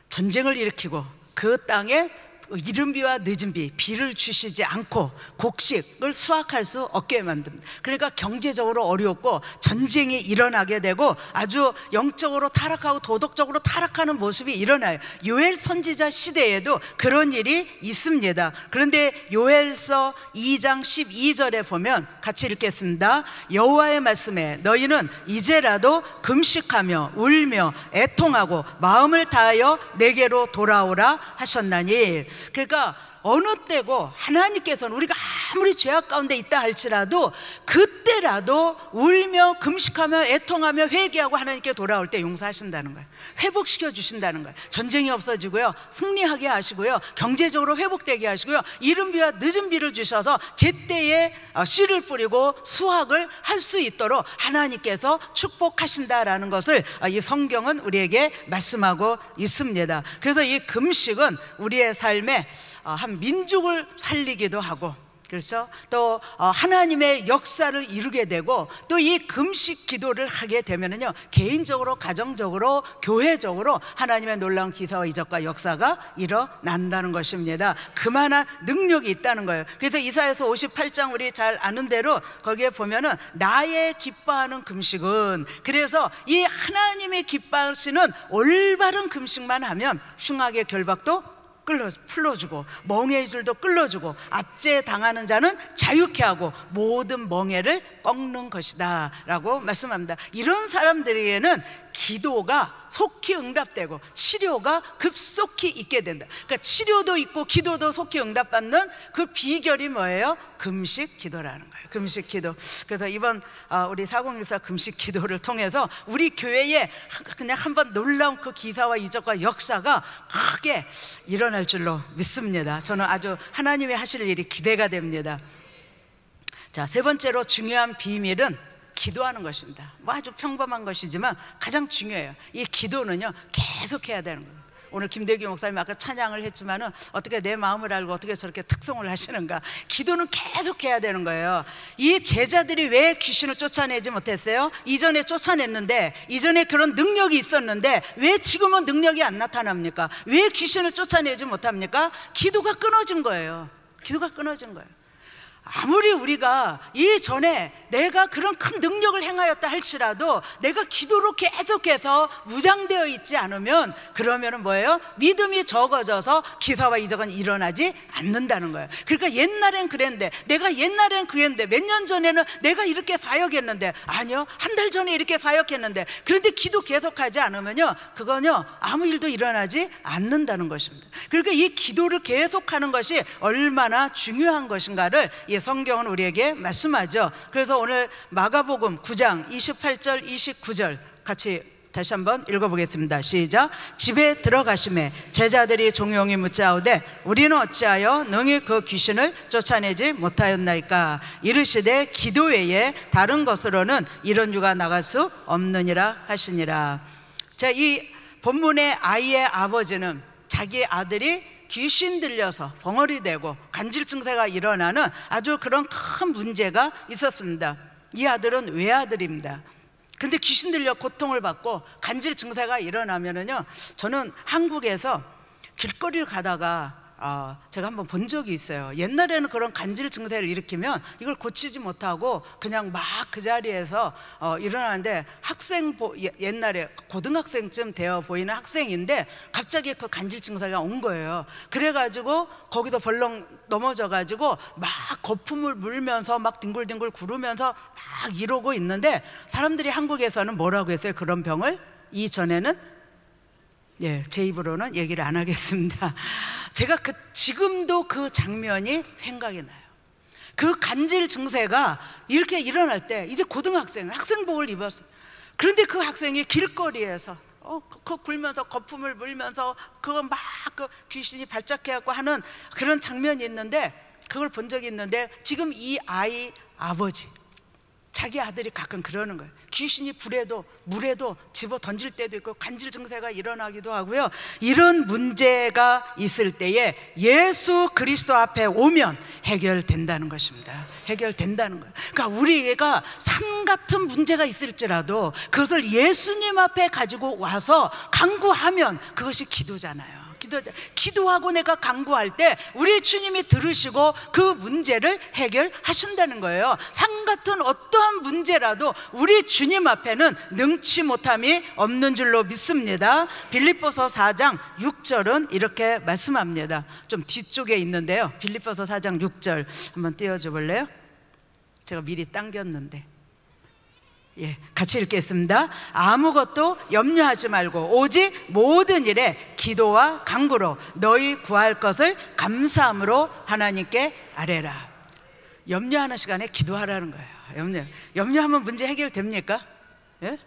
전쟁을 일으키고 그 땅에 이른 비와 늦은 비를 주시지 않고 곡식을 수확할 수 없게 만듭니다. 그러니까 경제적으로 어렵고 전쟁이 일어나게 되고 아주 영적으로 타락하고 도덕적으로 타락하는 모습이 일어나요. 요엘 선지자 시대에도 그런 일이 있습니다. 그런데 요엘서 2장 12절에 보면 같이 읽겠습니다. 여호와의 말씀에 너희는 이제라도 금식하며 울며 애통하고 마음을 다하여 내게로 돌아오라 하셨나니. 그러니까 어느 때고 하나님께서는 우리가 아무리 죄악 가운데 있다 할지라도 그때라도 울며 금식하며 애통하며 회개하고 하나님께 돌아올 때 용서하신다는 거예요. 회복시켜 주신다는 거예요. 전쟁이 없어지고요, 승리하게 하시고요, 경제적으로 회복되게 하시고요, 이른 비와 늦은 비를 주셔서 제때에 씨를 뿌리고 수확을 할 수 있도록 하나님께서 축복하신다라는 것을 이 성경은 우리에게 말씀하고 있습니다. 그래서 이 금식은 우리의 삶에 한 민족을 살리기도 하고, 그렇죠? 또 하나님의 역사를 이루게 되고, 또 이 금식 기도를 하게 되면은요, 개인적으로, 가정적으로, 교회적으로 하나님의 놀라운 기사와 이적과 역사가 일어난다는 것입니다. 그만한 능력이 있다는 거예요. 그래서 이사야서 58장 우리 잘 아는 대로 거기에 보면은 나의 기뻐하는 금식은, 그래서 이 하나님이 기뻐하시는 올바른 금식만 하면 흉악의 결박도 풀어주고 멍해의 줄도 끌어주고 압제당하는 자는 자유케 하고 모든 멍해를 꺾는 것이다 라고 말씀합니다. 이런 사람들에게는 기도가 속히 응답되고 치료가 급속히 있게 된다. 그러니까 치료도 있고 기도도 속히 응답받는 그 비결이 뭐예요? 금식 기도라는 거예요. 금식 기도. 그래서 이번 우리 4014 금식 기도를 통해서 우리 교회에 그냥 한번 놀라운 그 기사와 이적과 역사가 크게 일어날 줄로 믿습니다. 저는 아주 하나님이 하실 일이 기대가 됩니다. 자, 세 번째로 중요한 비밀은 기도하는 것입니다. 뭐 아주 평범한 것이지만 가장 중요해요. 이 기도는요, 계속 해야 되는 거예요. 오늘 김대기 목사님 아까 찬양을 했지만은 어떻게 내 마음을 알고 어떻게 저렇게 특송을 하시는가. 기도는 계속 해야 되는 거예요. 이 제자들이 왜 귀신을 쫓아내지 못했어요? 이전에 쫓아냈는데, 이전에 그런 능력이 있었는데 왜 지금은 능력이 안 나타납니까? 왜 귀신을 쫓아내지 못합니까? 기도가 끊어진 거예요. 기도가 끊어진 거예요. 아무리 우리가 이전에 내가 그런 큰 능력을 행하였다 할지라도 내가 기도로 계속해서 무장되어 있지 않으면, 그러면은 뭐예요? 믿음이 적어져서 기사와 이적은 일어나지 않는다는 거예요. 그러니까 옛날엔 그랬는데, 내가 옛날엔 그랬는데, 몇 년 전에는 내가 이렇게 사역했는데, 아니요, 한 달 전에 이렇게 사역했는데, 그런데 기도 계속하지 않으면요, 그건요 아무 일도 일어나지 않는다는 것입니다. 그러니까 이 기도를 계속하는 것이 얼마나 중요한 것인가를 이 성경은 우리에게 말씀하죠. 그래서 오늘 마가복음 9장 28절 29절 같이 다시 한번 읽어보겠습니다. 시작. 집에 들어가심에 제자들이 종용이 묻자오되 우리는 어찌하여 능히 그 귀신을 쫓아내지 못하였나이까. 이르시되 기도 외에 다른 것으로는 이런 유가 나갈 수 없느니라 하시니라. 자, 이 본문의 아이의 아버지는 자기 아들이 귀신 들려서 벙어리 되고 간질 증세가 일어나는 아주 그런 큰 문제가 있었습니다. 이 아들은 외아들입니다. 근데 귀신 들려 고통을 받고 간질 증세가 일어나면은요, 저는 한국에서 길거리를 가다가 제가 한번 본 적이 있어요. 옛날에는 그런 간질 증세를 일으키면 이걸 고치지 못하고 그냥 막 그 자리에서 일어나는데, 옛날에 고등학생쯤 되어 보이는 학생인데 갑자기 그 간질 증세가 온 거예요. 그래가지고 거기서 벌렁 넘어져가지고 막 거품을 물면서 막 뒹굴뒹굴 구르면서 막 이러고 있는데, 사람들이 한국에서는 뭐라고 했어요? 그런 병을 이전에는, 제 입으로는 얘기를 안 하겠습니다. 제가 지금도 그 장면이 생각이 나요. 그 간질 증세가 이렇게 일어날 때, 이제 학생복을 입었어요. 그런데 그 학생이 길거리에서 그 굴면서 거품을 물면서 그거 막 그 귀신이 발작해갖고 하는 그런 장면이 있는데, 그걸 본 적이 있는데, 지금 이 아이 아버지, 자기 아들이 가끔 그러는 거예요. 귀신이 불에도 물에도 집어 던질 때도 있고 간질 증세가 일어나기도 하고요. 이런 문제가 있을 때에 예수 그리스도 앞에 오면 해결된다는 것입니다. 해결된다는 거예요. 그러니까 우리가 산 같은 문제가 있을지라도 그것을 예수님 앞에 가지고 와서 간구하면 그것이 기도잖아요. 기도하고 내가 간구할 때 우리 주님이 들으시고 그 문제를 해결하신다는 거예요. 산 같은 어떠한 문제라도 우리 주님 앞에는 능치 못함이 없는 줄로 믿습니다. 빌립보서 4장 6절은 이렇게 말씀합니다. 좀 뒤쪽에 있는데요, 빌립보서 4장 6절 한번 띄워줘 볼래요? 제가 미리 당겼는데, 같이 읽겠습니다. 아무것도 염려하지 말고 오직 모든 일에 기도와 간구로 너희 구할 것을 감사함으로 하나님께 아뢰라. 염려하는 시간에 기도하라는 거예요. 염려하면 문제 해결됩니까? 예?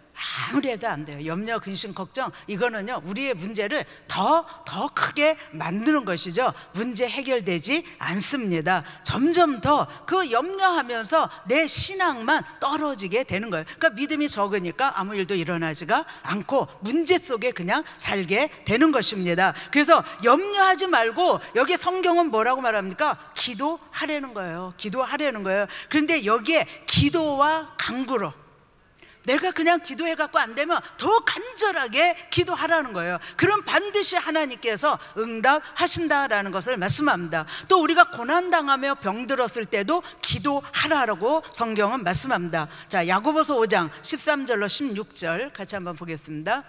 아무리 해도 안 돼요. 염려, 근심, 걱정, 이거는요 우리의 문제를 더 크게 만드는 것이죠. 문제 해결되지 않습니다. 점점 더 그 염려하면서 내 신앙만 떨어지게 되는 거예요. 그러니까 믿음이 적으니까 아무 일도 일어나지가 않고 문제 속에 그냥 살게 되는 것입니다. 그래서 염려하지 말고, 여기 성경은 뭐라고 말합니까? 기도하라는 거예요. 기도하라는 거예요. 그런데 여기에 기도와 간구로, 내가 그냥 기도해갖고 안 되면 더 간절하게 기도하라는 거예요. 그럼 반드시 하나님께서 응답하신다라는 것을 말씀합니다. 또 우리가 고난당하며 병들었을 때도 기도하라고 성경은 말씀합니다. 자, 야고보서 5장 13절로 16절 같이 한번 보겠습니다.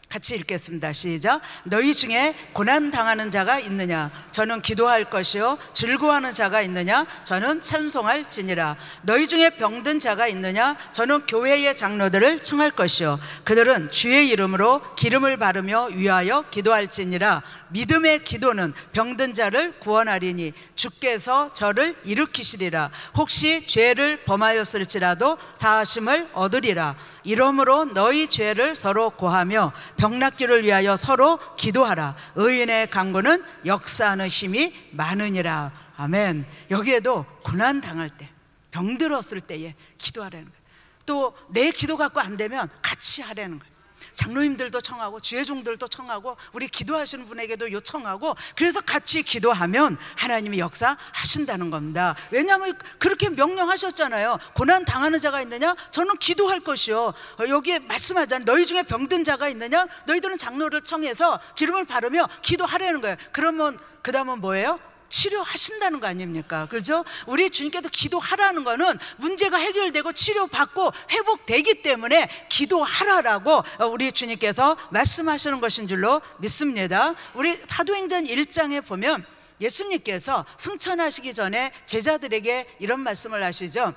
같이 읽겠습니다. 시작. 너희 중에 고난 당하는 자가 있느냐? 저는 기도할 것이요. 즐거워하는 자가 있느냐? 저는 찬송할지니라. 너희 중에 병든 자가 있느냐? 저는 교회의 장로들을 청할 것이요. 그들은 주의 이름으로 기름을 바르며 위하여 기도할지니라. 믿음의 기도는 병든 자를 구원하리니 주께서 저를 일으키시리라. 혹시 죄를 범하였을지라도 사하심을 얻으리라. 이러므로 너희 죄를 서로 고하며 병낫기를 위하여 서로 기도하라. 의인의 간구는 역사하는 힘이 많으니라. 아멘. 여기에도 고난 당할 때, 병들었을 때에 기도하라는 거예요. 또 내 기도 갖고 안 되면 같이 하라는 거예요. 장로님들도 청하고 주의 종들도 청하고 우리 기도하시는 분에게도 요청하고, 그래서 같이 기도하면 하나님이 역사하신다는 겁니다. 왜냐하면 그렇게 명령하셨잖아요. 고난 당하는 자가 있느냐? 저는 기도할 것이요. 여기에 말씀하잖아요. 너희 중에 병든 자가 있느냐? 너희들은 장로를 청해서 기름을 바르며 기도하라는 거예요. 그러면 그 다음은 뭐예요? 치료하신다는 거 아닙니까? 그렇죠? 우리 주님께서 기도하라는 거는 문제가 해결되고 치료받고 회복되기 때문에 기도하라라고 우리 주님께서 말씀하시는 것인 줄로 믿습니다. 우리 사도행전 1장에 보면 예수님께서 승천하시기 전에 제자들에게 이런 말씀을 하시죠.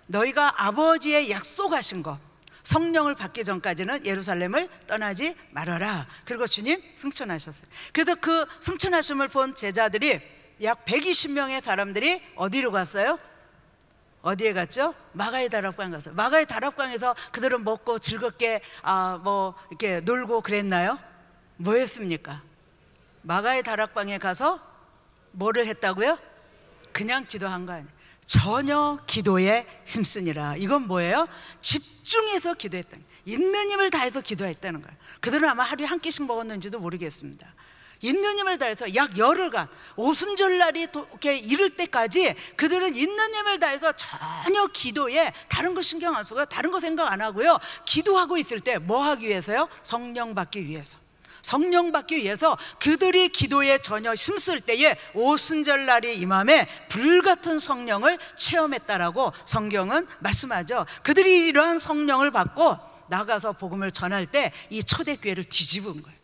너희가 아버지의 약속하신 것, 성령을 받기 전까지는 예루살렘을 떠나지 말아라. 그리고 주님 승천하셨어요. 그래서 그 승천하심을 본 제자들이 약 120명의 사람들이 어디로 갔어요? 어디에 갔죠? 마가의 다락방 갔어요. 마가의 다락방에서 그들은 먹고 즐겁게 이렇게 놀고 그랬나요? 뭐 했습니까? 마가의 다락방에 가서 뭐를 했다고요? 그냥 기도한 거 아니에요. 전혀 기도에 힘쓰니라. 이건 뭐예요? 집중해서 기도했다는 거예요. 있는 힘을 다해서 기도했다는 거예요. 그들은 아마 하루에 한 끼씩 먹었는지도 모르겠습니다. 있는 힘을 다해서 약 열흘간 오순절날이 이렇게 이를 때까지 그들은 있는 힘을 다해서 전혀 기도에 다른 거 신경 안 쓰고 다른 거 생각 안 하고요, 기도하고 있을 때 뭐 하기 위해서요? 성령 받기 위해서. 성령 받기 위해서 그들이 기도에 전혀 힘쓸 때에 오순절날이 임함에 불같은 성령을 체험했다라고 성경은 말씀하죠. 그들이 이러한 성령을 받고 나가서 복음을 전할 때 이 초대교회를 뒤집은 거예요.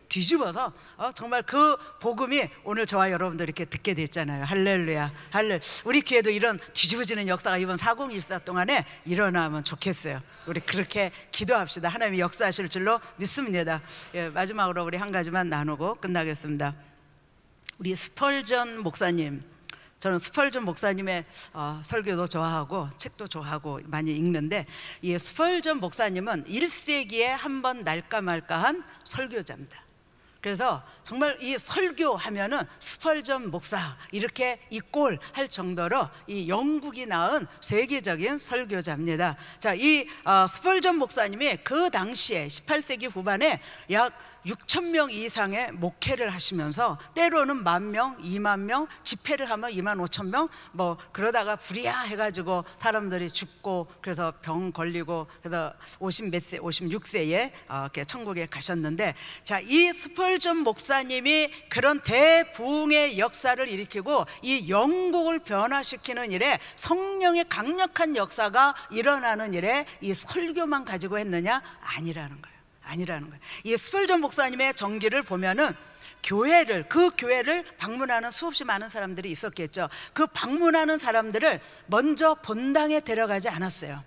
뒤집어서 정말 그 복음이 오늘 저와 여러분들 이렇게 듣게 됐잖아요. 할렐루야. 우리 교회도 이런 뒤집어지는 역사가 이번 4014 동안에 일어나면 좋겠어요. 우리 그렇게 기도합시다. 하나님이 역사하실 줄로 믿습니다. 마지막으로 우리 한 가지만 나누고 끝나겠습니다. 우리 스펄전 목사님, 저는 스펄전 목사님의 설교도 좋아하고 책도 좋아하고 많이 읽는데, 이 스펄전 목사님은 1세기에 한 번 날까 말까한 설교자입니다. 그래서 정말 이 설교하면은 스펄전 목사 이렇게 이꼴 할 정도로 이 영국이 낳은 세계적인 설교자입니다. 자, 이 스펄전 목사님이 그 당시에 18세기 후반에 약 6,000명 이상의 목회를 하시면서 때로는 10,000명, 20,000명, 집회를 하면 25,000명 뭐 그러다가 불이야 해가지고 사람들이 죽고 그래서 병 걸리고 그래서 56세에 이렇게 천국에 가셨는데, 자, 이 스펄전 목사님이 그런 대부흥의 역사를 일으키고 이 영국을 변화시키는 일에 성령의 강력한 역사가 일어나는 일에 이 설교만 가지고 했느냐? 아니라는 거예요. 이 스펄전 목사님의 전기를 보면은 그 교회를 방문하는 수없이 많은 사람들이 있었겠죠. 그 방문하는 사람들을 먼저 본당에 데려가지 않았어요.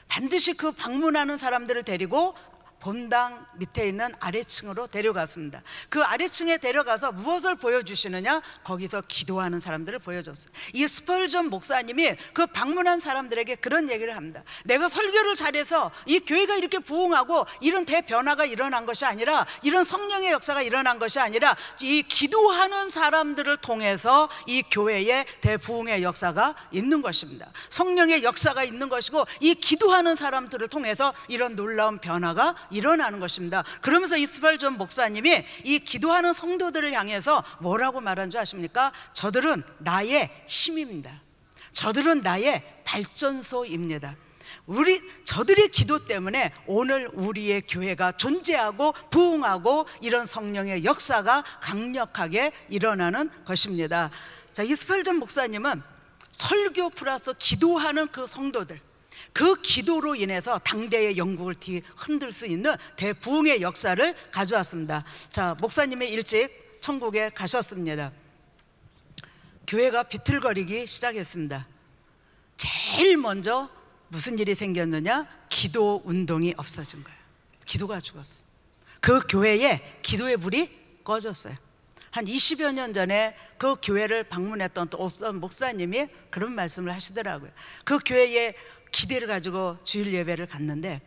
반드시 그 방문하는 사람들을 데리고 본당 밑에 있는 아래층으로 데려갔습니다. 그 아래층에 데려가서 무엇을 보여주시느냐? 거기서 기도하는 사람들을 보여줬어요. 이 스펄전 목사님이 그 방문한 사람들에게 그런 얘기를 합니다. 내가 설교를 잘해서 이 교회가 이렇게 부흥하고 이런 대변화가 일어난 것이 아니라, 이런 성령의 역사가 일어난 것이 아니라, 이 기도하는 사람들을 통해서 이 교회의 대부흥의 역사가 있는 것입니다. 성령의 역사가 있는 것이고, 이 기도하는 사람들을 통해서 이런 놀라운 변화가 일어나는 것입니다. 그러면서 이 스펄전 목사님이 이 기도하는 성도들을 향해서 뭐라고 말한 줄 아십니까? 저들은 나의 힘입니다. 저들은 나의 발전소입니다. 저들의 기도 때문에 오늘 우리의 교회가 존재하고 부흥하고 이런 성령의 역사가 강력하게 일어나는 것입니다. 자, 이 스펄전 목사님은 설교 플러스 기도하는 그 성도들, 그 기도로 인해서 당대의 영국을 흔들 수 있는 대부흥의 역사를 가져왔습니다. 자, 목사님이 일찍 천국에 가셨습니다. 교회가 비틀거리기 시작했습니다. 제일 먼저 무슨 일이 생겼느냐? 기도 운동이 없어진 거예요. 기도가 죽었어요. 그 교회에 기도의 불이 꺼졌어요. 한 20여 년 전에 그 교회를 방문했던 또 어떤 목사님이 그런 말씀을 하시더라고요. 그 교회에 기대를 가지고 주일 예배를 갔는데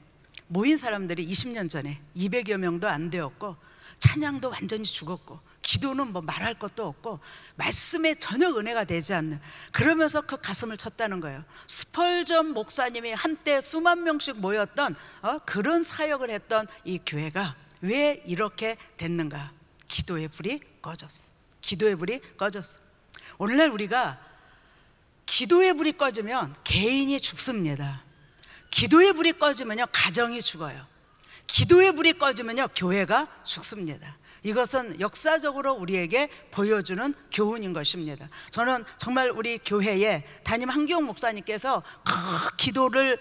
모인 사람들이 20년 전에 200여 명도 안 되었고, 찬양도 완전히 죽었고, 기도는 뭐 말할 것도 없고, 말씀에 전혀 은혜가 되지 않는, 그러면서 그 가슴을 쳤다는 거예요. 스펄전 목사님이 한때 수만 명씩 모였던 그런 사역을 했던 이 교회가 왜 이렇게 됐는가? 기도의 불이 꺼졌어. 기도의 불이 꺼졌어. 오늘날 우리가 기도의 불이 꺼지면 개인이 죽습니다. 기도의 불이 꺼지면요, 가정이 죽어요. 기도의 불이 꺼지면요, 교회가 죽습니다. 이것은 역사적으로 우리에게 보여주는 교훈인 것입니다. 저는 정말 우리 교회에 담임 한기용 목사님께서 그 기도를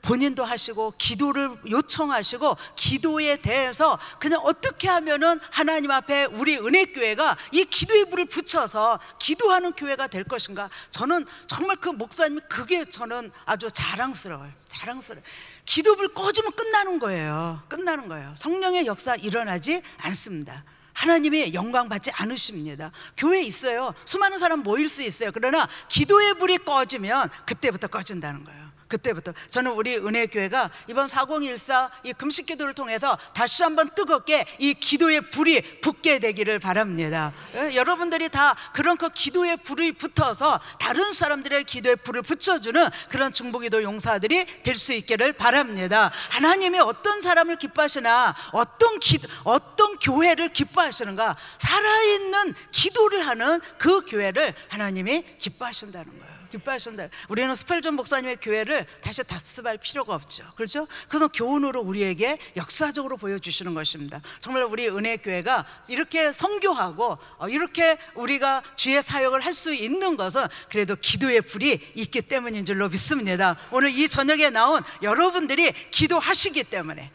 본인도 하시고, 기도를 요청하시고, 기도에 대해서 그냥 어떻게 하면은 하나님 앞에 우리 은혜교회가 이 기도의 불을 붙여서 기도하는 교회가 될 것인가, 저는 정말 그 목사님, 그게 저는 아주 자랑스러워요. 자랑스러워요. 기도불 꺼지면 끝나는 거예요. 끝나는 거예요. 성령의 역사 일어나지 않습니다. 하나님이 영광 받지 않으십니다. 교회에 있어요. 수많은 사람 모일 수 있어요. 그러나 기도의 불이 꺼지면 그때부터 꺼진다는 거예요. 그때부터. 저는 우리 은혜교회가 이번 4014 이 금식 기도를 통해서 다시 한번 뜨겁게 이 기도의 불이 붙게 되기를 바랍니다. 여러분들이 다 그런 그 기도의 불이 붙어서 다른 사람들의 기도의 불을 붙여주는 그런 중보기도 용사들이 될 수 있기를 바랍니다. 하나님이 어떤 사람을 기뻐하시나, 어떤 교회를 기뻐하시는가? 살아있는 기도를 하는 그 교회를 하나님이 기뻐하신다는 거예요. 기뻐하신다. 우리는 스펄전 목사님의 교회를 다시 답습할 필요가 없죠. 그렇죠? 그래서 교훈으로 우리에게 역사적으로 보여주시는 것입니다. 정말 우리 은혜교회가 이렇게 선교하고 이렇게 우리가 주의 사역을 할 수 있는 것은 그래도 기도의 불이 있기 때문인 줄로 믿습니다. 오늘 이 저녁에 나온 여러분들이 기도하시기 때문에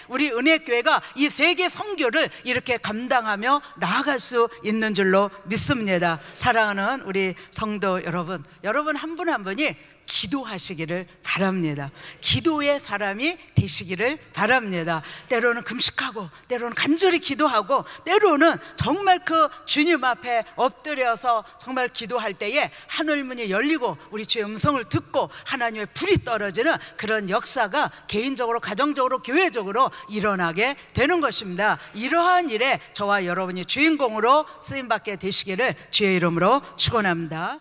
우리 은혜교회가 이 세계 선교를 이렇게 감당하며 나아갈 수 있는 줄로 믿습니다. 사랑하는 우리 성도 여러분 한 분 한 분이 기도하시기를 바랍니다. 기도의 사람이 되시기를 바랍니다. 때로는 금식하고, 때로는 간절히 기도하고, 때로는 정말 그 주님 앞에 엎드려서 정말 기도할 때에 하늘문이 열리고 우리 주의 음성을 듣고 하나님의 불이 떨어지는 그런 역사가 개인적으로, 가정적으로, 교회적으로 일어나게 되는 것입니다. 이러한 일에 저와 여러분이 주인공으로 쓰임받게 되시기를 주의 이름으로 축원합니다.